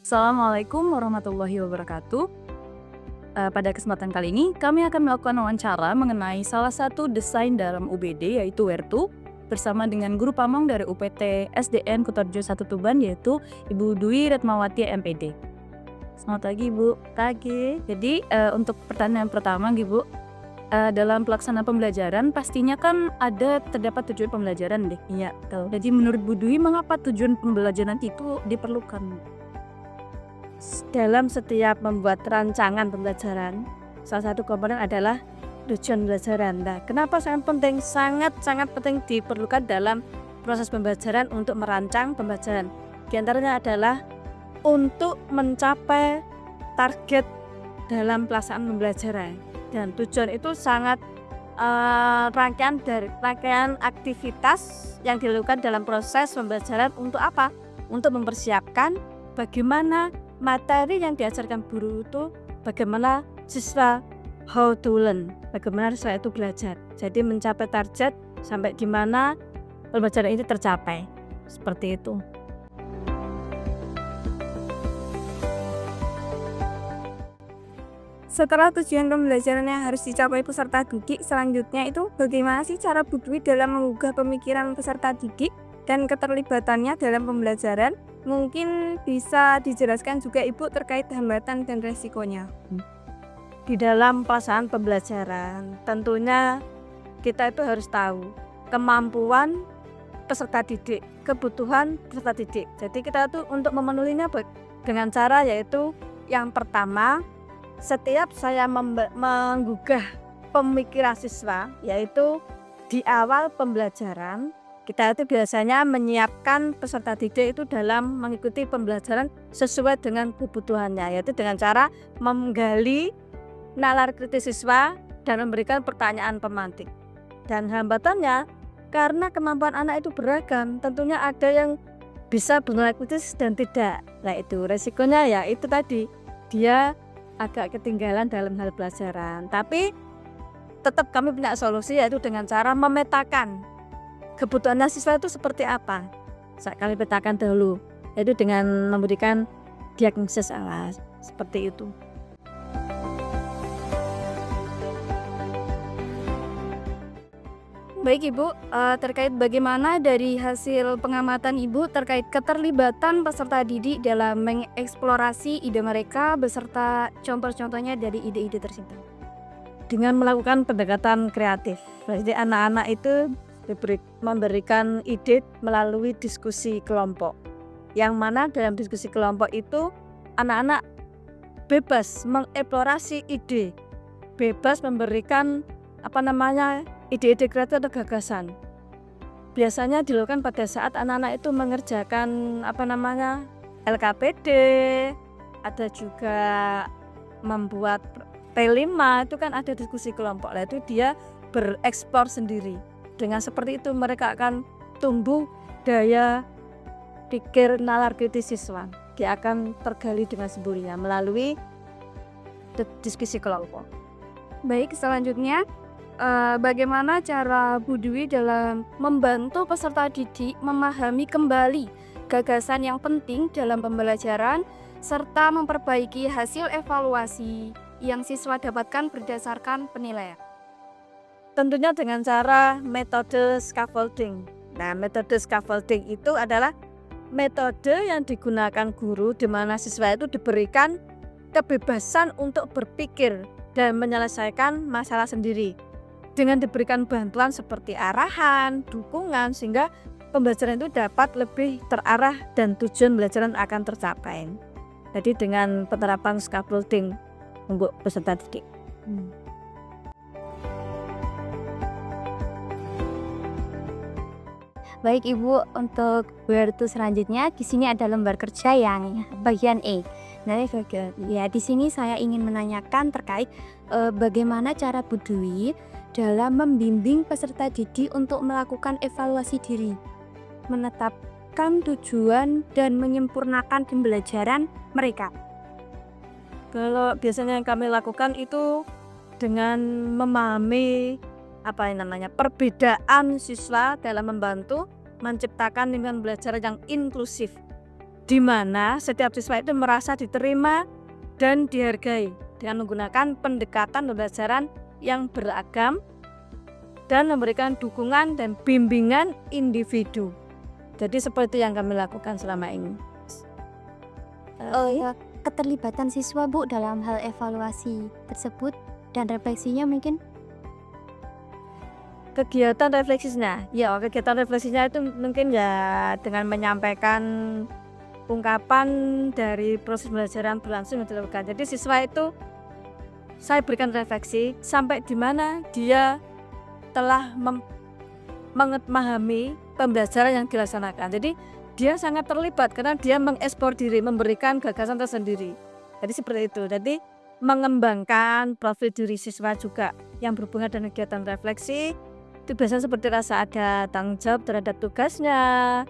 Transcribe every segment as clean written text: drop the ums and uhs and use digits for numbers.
Assalamualaikum warahmatullahi wabarakatuh. Pada kesempatan kali ini, kami akan melakukan wawancara mengenai salah satu desain dalam UBD, yaitu Wertu, bersama dengan guru pamong dari UPT SDN Kutorjo 1 Tuban, yaitu Ibu Dwi Retmawati MPD. Selamat pagi, Bu. Pagi. Jadi, untuk pertanyaan pertama, Bu, dalam pelaksanaan pembelajaran, pastinya kan terdapat tujuan pembelajaran deh. Iya, betul. Jadi, menurut Bu Dwi, mengapa tujuan pembelajaran itu diperlukan? Dalam setiap membuat rancangan pembelajaran, salah satu komponen adalah tujuan pembelajaran. Nah, kenapa sangat penting? Sangat penting diperlukan dalam proses pembelajaran untuk merancang pembelajaran. Di antaranya adalah untuk mencapai target dalam pelaksanaan pembelajaran. Dan tujuan itu sangat rangkaian aktivitas yang dilakukan dalam proses pembelajaran untuk apa? Untuk mempersiapkan bagaimana materi yang diajarkan guru itu, bagaimana siswa how to learn, bagaimana siswa itu belajar. Jadi mencapai target sampai di mana pembelajaran itu tercapai. Seperti itu. Setelah tujuan pembelajaran yang harus dicapai peserta didik, selanjutnya itu bagaimana sih cara Bu Dwi dalam menggugah pemikiran peserta didik dan keterlibatannya dalam pembelajaran? Mungkin bisa dijelaskan juga Ibu terkait hambatan dan resikonya. Di dalam pelaksanaan pembelajaran, tentunya kita itu harus tahu kemampuan peserta didik, kebutuhan peserta didik. Jadi kita tuh untuk memenuhinya dengan cara yaitu yang pertama, setiap saya menggugah pemikiran siswa, yaitu di awal pembelajaran kita itu biasanya menyiapkan peserta didik itu dalam mengikuti pembelajaran sesuai dengan kebutuhannya, yaitu dengan cara menggali nalar kritis siswa dan memberikan pertanyaan pemantik. Dan hambatannya, karena kemampuan anak itu beragam, tentunya ada yang bisa bernalar kritis dan tidak. Nah itu resikonya ya itu tadi, dia agak ketinggalan dalam hal pelajaran. Tapi tetap kami punya solusi, yaitu dengan cara memetakan kebutuhan siswa itu seperti apa. Kami petakan dahulu, yaitu dengan memberikan diagnosis awal seperti itu. Baik Ibu, terkait bagaimana dari hasil pengamatan Ibu terkait keterlibatan peserta didik dalam mengeksplorasi ide mereka beserta contoh-contohnya dari ide-ide tersebut. Dengan melakukan pendekatan kreatif, jadi anak-anak itu memberikan ide melalui diskusi kelompok, yang mana dalam diskusi kelompok itu anak-anak bebas mengeksplorasi ide, bebas memberikan ide-ide kreatif atau gagasan. Biasanya dilakukan pada saat anak-anak itu mengerjakan LKPD, ada juga membuat P5, itu kan ada diskusi kelompok. Lah itu dia bereksplor sendiri. Dengan seperti itu mereka akan tumbuh daya pikir nalar kritis siswa. Dia akan tergali dengan sendirinya melalui diskusi kelompok. Baik, selanjutnya bagaimana cara Bu Dwi dalam membantu peserta didik memahami kembali gagasan yang penting dalam pembelajaran serta memperbaiki hasil evaluasi yang siswa dapatkan berdasarkan penilaian? Tentunya dengan cara metode scaffolding. Nah, metode scaffolding itu adalah metode yang digunakan guru di mana siswa itu diberikan kebebasan untuk berpikir dan menyelesaikan masalah sendiri. Dengan diberikan bantuan seperti arahan, dukungan, sehingga pembelajaran itu dapat lebih terarah dan tujuan pembelajaran akan tercapai. Jadi dengan penerapan scaffolding untuk peserta didik. Baik Ibu, untuk Wertu selanjutnya di sini ada lembar kerja yang bagian E. Nah, di sini saya ingin menanyakan terkait bagaimana cara Bu Dwi dalam membimbing peserta didik untuk melakukan evaluasi diri, menetapkan tujuan dan menyempurnakan pembelajaran mereka. Kalau biasanya yang kami lakukan itu dengan memahami perbedaan siswa dalam membantu menciptakan lingkungan belajar yang inklusif. di mana setiap siswa itu merasa diterima dan dihargai dengan menggunakan pendekatan pembelajaran yang beragam dan memberikan dukungan dan bimbingan individu. Jadi seperti yang kami lakukan selama ini. Keterlibatan siswa Bu dalam hal evaluasi tersebut dan refleksinya mungkin. Kegiatan refleksinya, kegiatan refleksinya itu mungkin ya dengan menyampaikan ungkapan dari proses pembelajaran berlangsung yang dilakukan. Jadi siswa itu saya berikan refleksi sampai di mana dia telah memahami pembelajaran yang dilaksanakan. Jadi dia sangat terlibat karena dia mengekspor diri, memberikan gagasan tersendiri. Jadi seperti itu. Jadi mengembangkan profil diri siswa juga yang berhubungan dengan kegiatan refleksi. Itu biasanya seperti rasa ada tanggung jawab terhadap tugasnya,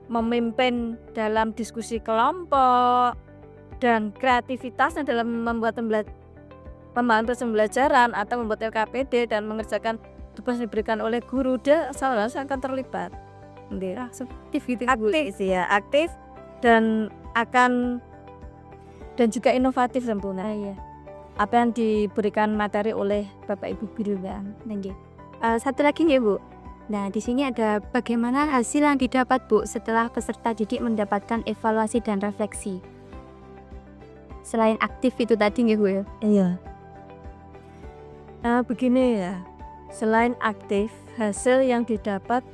memimpin dalam diskusi kelompok, dan kreativitasnya dalam membuat proses pembelajaran atau membuat LKPD dan mengerjakan tugas yang diberikan oleh guru. Dia selalu akan terlibat. Aktif gitu. Aktif dan juga inovatif tentunya. Apa yang diberikan materi oleh Bapak Ibu guru ya. Satu lagi nih Bu. Nah, di sini ada bagaimana hasil yang didapat Bu setelah peserta didik mendapatkan evaluasi dan refleksi. Selain aktif itu tadi nih Bu ya. Iya. Begini ya. Selain aktif, hasil yang didapat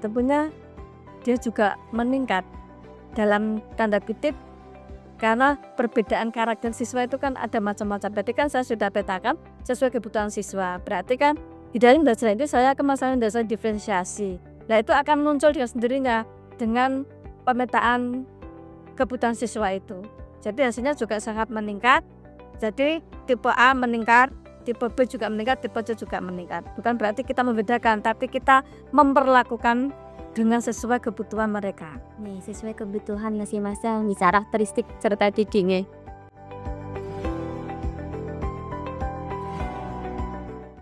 tentunya dia juga meningkat dalam tanda kutip karena perbedaan karakter siswa itu kan ada macam-macam. Berarti kan saya sudah petakan sesuai kebutuhan siswa. Berarti kan di dalam belajar itu saya kemasan dasar diferensiasi. Nah itu akan muncul dengan sendirinya dengan pemetaan kebutuhan siswa itu. Jadi hasilnya juga sangat meningkat. Jadi tipe A meningkat, tipe B juga meningkat, tipe C juga meningkat. Bukan berarti kita membedakan, tapi kita memperlakukan dengan sesuai kebutuhan mereka. Nih, sesuai kebutuhan masing-masing, karakteristik serta didiknya.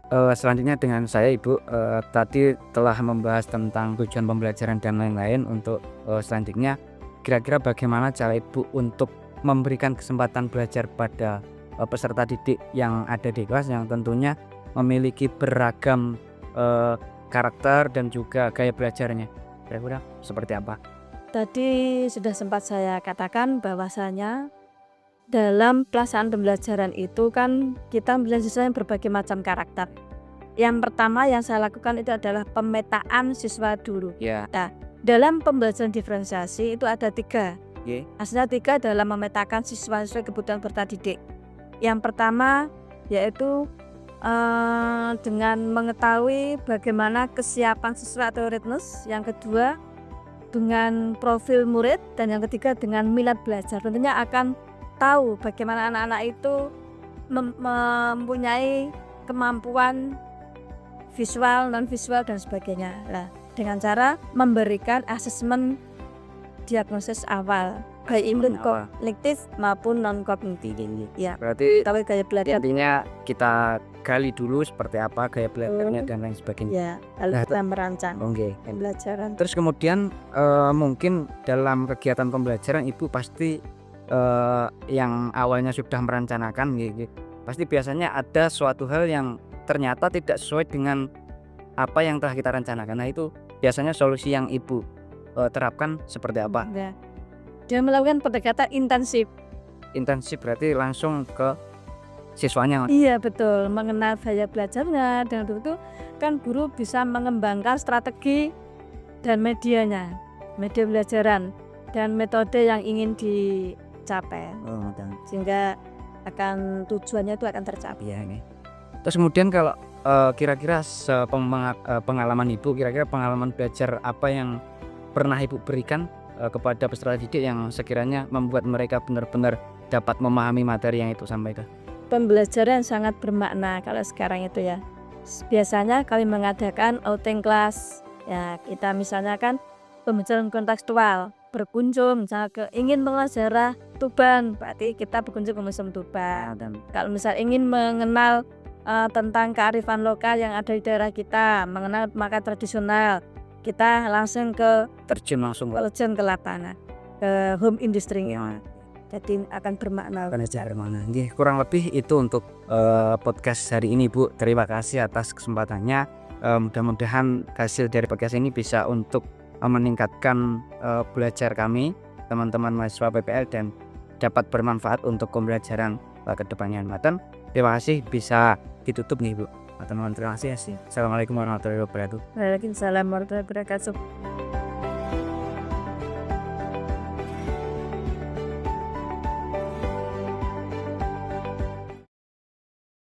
Selanjutnya dengan saya Ibu, tadi telah membahas tentang tujuan pembelajaran dan lain-lain. Untuk selanjutnya kira-kira bagaimana cara Ibu untuk memberikan kesempatan belajar pada peserta didik yang ada di kelas yang tentunya memiliki beragam karakter dan juga gaya belajarnya. Kira-kira seperti apa? Tadi sudah sempat saya katakan bahwasanya dalam pelaksanaan pembelajaran itu kan kita memilih siswa yang berbagai macam karakter. Yang pertama yang saya lakukan itu adalah pemetaan siswa dulu. Ya. Nah, dalam pembelajaran diferensiasi itu ada 3. Aslinya 3 dalam memetakan siswa sesuai kebutuhan peserta didik. Yang pertama yaitu dengan mengetahui bagaimana kesiapan siswa atau readiness. Yang kedua dengan profil murid, dan yang ketiga dengan minat belajar. Tentunya akan tahu bagaimana anak-anak itu mempunyai kemampuan visual, non visual dan sebagainya. Nah, dengan cara memberikan asesmen diagnosis awal baik itu kognitif maupun non kognitif. Ya, Berarti tapi gaya belajar intinya kita gali dulu seperti apa gaya belajarnya dan lain sebagainya. ya, lalu kita merancang Oke. pembelajaran. Terus kemudian mungkin dalam kegiatan pembelajaran Ibu pasti yang awalnya sudah merencanakan gitu, pasti biasanya ada suatu hal yang ternyata tidak sesuai dengan apa yang telah kita rencanakan. Nah itu biasanya solusi yang Ibu terapkan seperti apa? Ya. Dia melakukan pendekatan intensif. Intensif berarti langsung ke siswanya. Iya betul, mengenal gaya belajarnya, dan itu kan guru bisa mengembangkan strategi dan medianya, media pembelajaran dan metode yang ingin dicapai, sehingga akan tujuannya itu akan tercapai. Ya, ini. Terus kemudian kalau kira-kira pengalaman Ibu, kira-kira pengalaman belajar apa yang pernah Ibu berikan kepada peserta didik yang sekiranya membuat mereka benar-benar dapat memahami materi yang itu sampaikan? Pembelajaran sangat bermakna kalau sekarang itu ya. Biasanya kami mengadakan outing class. Ya, kita misalnya kan pembelajaran kontekstual, berkunjung misalnya ingin mengenal sejarah Tuban, berarti kita berkunjung ke Museum Tuban. Dan kalau misal ingin mengenal tentang kearifan lokal yang ada di daerah kita, mengenal makan tradisional, kita langsung terjun langsung ke lapangan. ke home industry jadi akan bermakna. Nggih, kurang lebih itu untuk podcast hari ini Bu. Terima kasih atas kesempatannya. Mudah-mudahan hasil dari podcast ini bisa untuk meningkatkan belajar kami teman-teman mahasiswa PPL dan dapat bermanfaat untuk pembelajaran kedepannya. Maten, terima kasih, bisa ditutup nih Bu. Teman-teman, terima kasih. Assalamualaikum warahmatullahi wabarakatuh. Waalaikumsalam warahmatullahi wabarakatuh.